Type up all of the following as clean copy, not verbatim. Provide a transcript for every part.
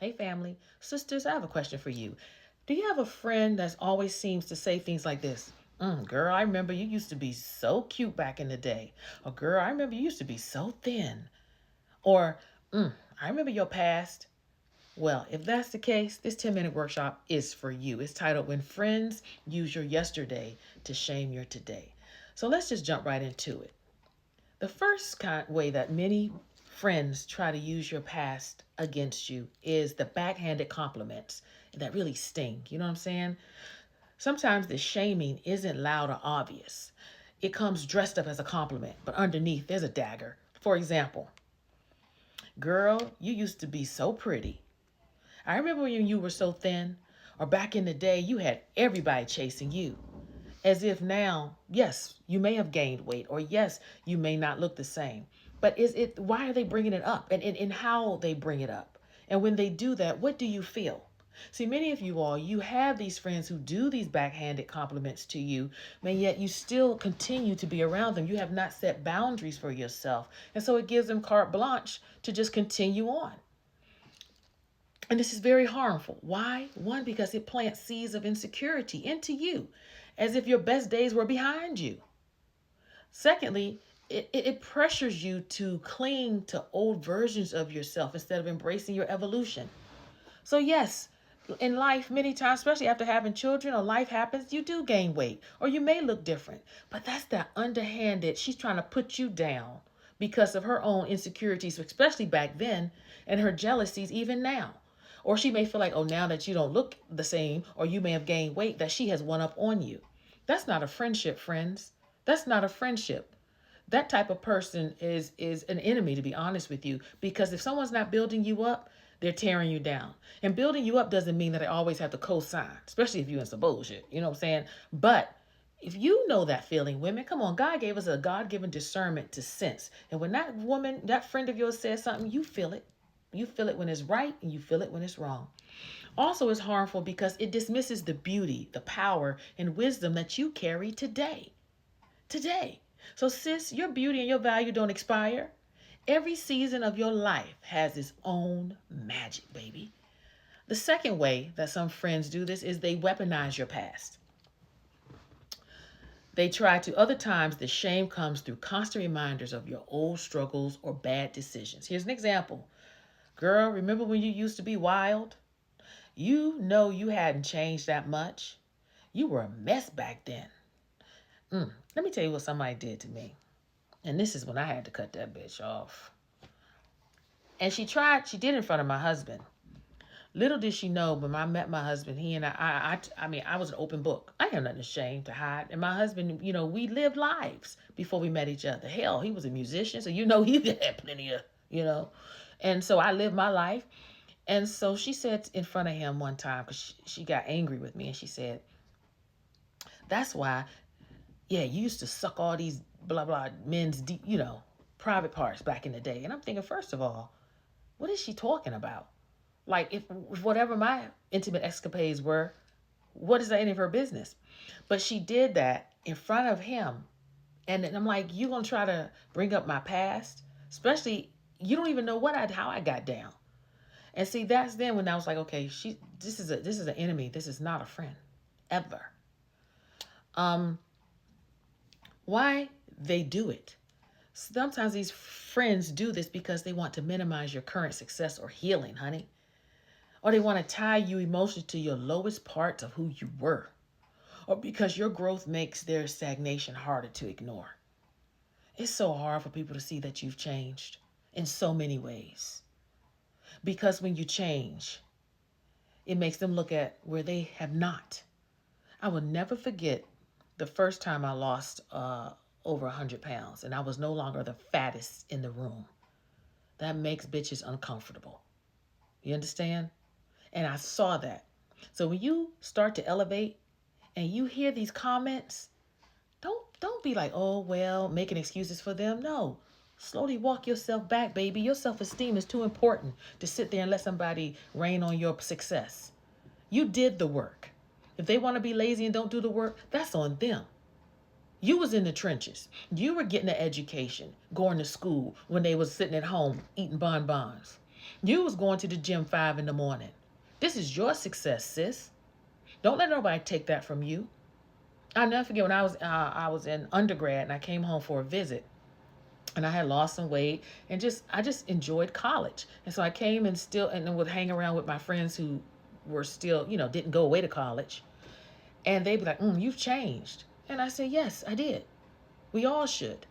Hey, family. Sisters, I have a question for you. Do you have a friend that always seems to say things like this? Girl, I remember you used to be so cute back in the day. Or, girl, I remember you used to be so thin. Or, I remember your past. Well, if that's the case, this 10-minute workshop is for you. It's titled When Friends Use Your Yesterday to Shame Your Today. So let's just jump right into it. The first way that many friends try to use your past against you is the backhanded compliments that really sting. You know what I'm saying? Sometimes the shaming isn't loud or obvious. It comes dressed up as a compliment, but underneath there's a dagger. For example, girl, you used to be so pretty. I remember when you were so thin, or back in the day, you had everybody chasing you. As if now, yes, you may have gained weight, or yes, you may not look the same. But why are they bringing it up, and how they bring it up? And when they do that, what do you feel? See, many of you all, you have these friends who do these backhanded compliments to you, and yet you still continue to be around them. You have not set boundaries for yourself. And so it gives them carte blanche to just continue on. And this is very harmful. Why? One, because it plants seeds of insecurity into you, as if your best days were behind you. Secondly, it pressures you to cling to old versions of yourself instead of embracing your evolution. So, yes, in life, many times, especially after having children or life happens, you do gain weight or you may look different. But that's that underhanded, she's trying to put you down because of her own insecurities, especially back then, and her jealousies even now. Or she may feel like, oh, now that you don't look the same, or you may have gained weight, that she has one up on you. That's not a friendship, friends. That's not a friendship. That type of person is an enemy, to be honest with you, because if someone's not building you up, they're tearing you down. And building you up doesn't mean that I always have to co-sign, especially if you're in some bullshit. You know what I'm saying? But if you know that feeling, women, come on, God gave us a God-given discernment to sense. And when that woman, that friend of yours says something, you feel it. You feel it when it's right and you feel it when it's wrong. Also, it's harmful because it dismisses the beauty, the power, and wisdom that you carry today. Today. So, sis, your beauty and your value don't expire. Every season of your life has its own magic, baby. The second way that some friends do this is they weaponize your past. They try to, other times, the shame comes through constant reminders of your old struggles or bad decisions. Here's an example. Girl, remember when you used to be wild? You know you hadn't changed that much. You were a mess back then. Let me tell you what somebody did to me. And this is when I had to cut that bitch off. And she did it in front of my husband. Little did she know, when I met my husband, he and I mean, I was an open book. I had nothing to shame to hide. And my husband, we lived lives before we met each other. Hell, he was a musician, so he had plenty of. And so I lived my life. And so she said in front of him one time, because she got angry with me, and she said, that's why, yeah, you used to suck all these blah, blah, men's, private parts back in the day. And I'm thinking, first of all, what is she talking about? Like, if whatever my intimate escapades were, what is that any of her business? But she did that in front of him. And then I'm like, you gonna try to bring up my past? Especially, you don't even know how I got down. And see, that's then when I was like, okay, this is an enemy. This is not a friend, ever. Why they do it? Sometimes these friends do this because they want to minimize your current success or healing, honey. Or they want to tie you emotionally to your lowest parts of who you were. Or because your growth makes their stagnation harder to ignore. It's so hard for people to see that you've changed in so many ways. Because when you change, it makes them look at where they have not. I will never forget the first time I lost over 100 pounds, and I was no longer the fattest in the room. That makes bitches uncomfortable. You understand? And I saw that. So when you start to elevate and you hear these comments, don't be like, oh, well, making excuses for them. No. Slowly walk yourself back, baby. Your self-esteem is too important to sit there and let somebody rain on your success. You did the work. If they want to be lazy and don't do the work, that's on them. You was in the trenches. You were getting an education, going to school when they was sitting at home eating bonbons. You was going to the gym 5 in the morning. This is your success, sis. Don't let nobody take that from you. I'll never forget when I was in undergrad and I came home for a visit, and I had lost some weight and I just enjoyed college. And so I came and still and would hang around with my friends who were still, didn't go away to college. And they'd be like, you've changed. And I said, yes, I did. We all should.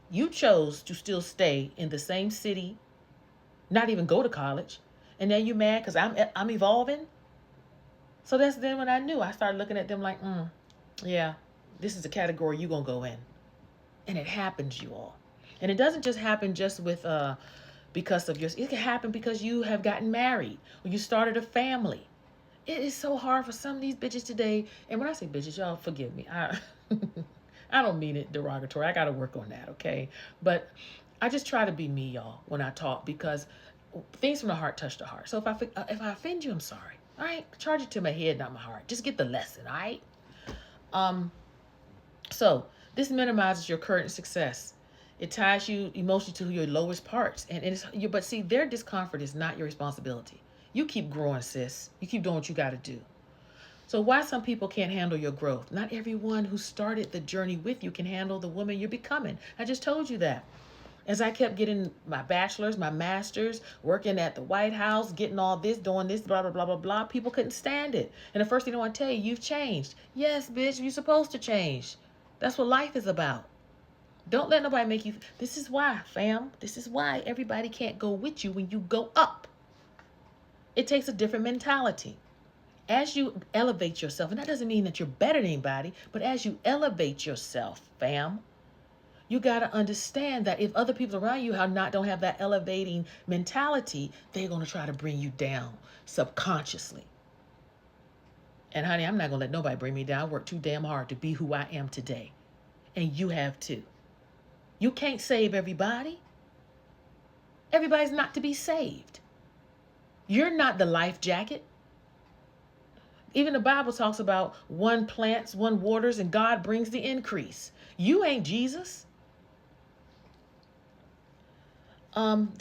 You chose to still stay in the same city, not even go to college. And then you mad because I'm evolving. So that's then when I knew. I started looking at them like, yeah, this is the category you're going to go in. And it happens, you all. And it doesn't just happen just with because of it can happen because you have gotten married or you started a family. It is so hard for some of these bitches today. And when I say bitches, y'all forgive me. I don't mean it derogatory. I got to work on that, okay? But I just try to be me, y'all, when I talk, because things from the heart touch the heart. So if I offend you, I'm sorry. All right? Charge it to my head, not my heart. Just get the lesson, all right? So this minimizes your current success. It ties you emotionally to your lowest parts. But see, their discomfort is not your responsibility. You keep growing, sis. You keep doing what you got to do. So why some people can't handle your growth? Not everyone who started the journey with you can handle the woman you're becoming. I just told you that. As I kept getting my bachelor's, my master's, working at the White House, getting all this, doing this, blah, blah, blah, blah, blah, people couldn't stand it. And the first thing I want to tell you, you've changed. Yes, bitch, you're supposed to change. That's what life is about. Don't let nobody make you. This is why, fam. This is why everybody can't go with you when you go up. It takes a different mentality. As you elevate yourself, and that doesn't mean that you're better than anybody, but as you elevate yourself, fam, you got to understand that if other people around you don't have that elevating mentality, they're going to try to bring you down subconsciously. And honey, I'm not going to let nobody bring me down. I work too damn hard to be who I am today. And you have too. You can't save everybody. Everybody's not to be saved. You're not the life jacket. Even the Bible talks about one plants, one waters, and God brings the increase. You ain't Jesus.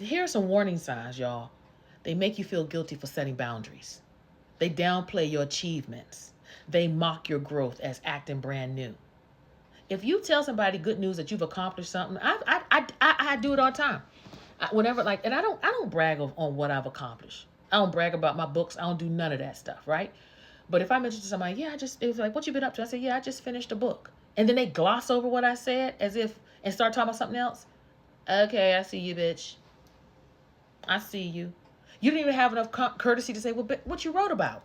Here are some warning signs, y'all. They make you feel guilty for setting boundaries. They downplay your achievements. They mock your growth as acting brand new. If you tell somebody good news that you've accomplished something, I do it all the time. And I don't brag on what I've accomplished. I don't brag about my books. I don't do none of that stuff, right? But if I mention to somebody, it was like, what you been up to? I said, I just finished a book. And then they gloss over what I said and start talking about something else. Okay, I see you, bitch. I see you. You didn't even have enough courtesy to say, well, what you wrote about.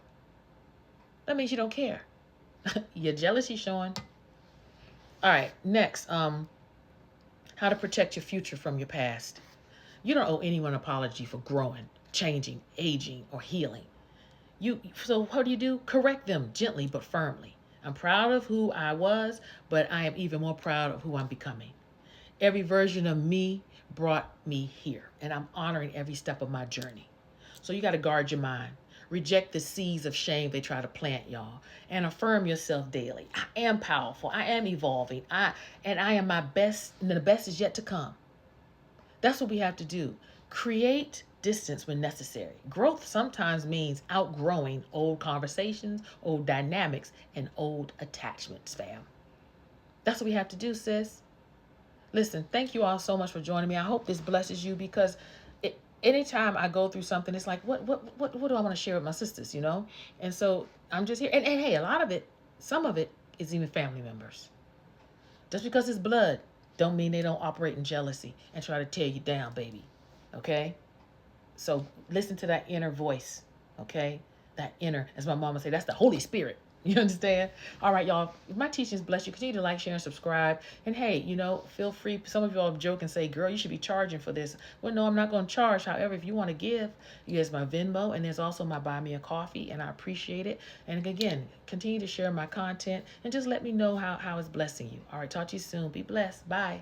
That means you don't care. Your jealousy showing. All right, next, how to protect your future from your past. You don't owe anyone an apology for growing, changing, aging, or healing. So what do? Correct them gently but firmly. I'm proud of who I was, but I am even more proud of who I'm becoming. Every version of me brought me here, and I'm honoring every step of my journey. So you got to guard your mind. Reject the seeds of shame they try to plant, y'all, and affirm yourself daily. I am powerful. I am evolving. I am my best, and the best is yet to come. That's what we have to do. Create distance when necessary. Growth sometimes means outgrowing old conversations, old dynamics, and old attachments, fam. That's what we have to do, sis. Listen, thank you all so much for joining me. I hope this blesses you, because anytime I go through something, it's like, what do I want to share with my sisters, And so I'm just here. And hey, some of it is even family members. Just because it's blood don't mean they don't operate in jealousy and try to tear you down, baby. Okay? So listen to that inner voice, okay? That inner, as my mama say, that's the Holy Spirit. You understand? All right, y'all. If my teachings bless you, continue to like, share, and subscribe. And hey, feel free. Some of y'all joke and say, girl, you should be charging for this. Well, no, I'm not going to charge. However, if you want to give, there's my Venmo, and there's also my Buy Me a Coffee, and I appreciate it. And again, continue to share my content and just let me know how it's blessing you. All right, talk to you soon. Be blessed. Bye.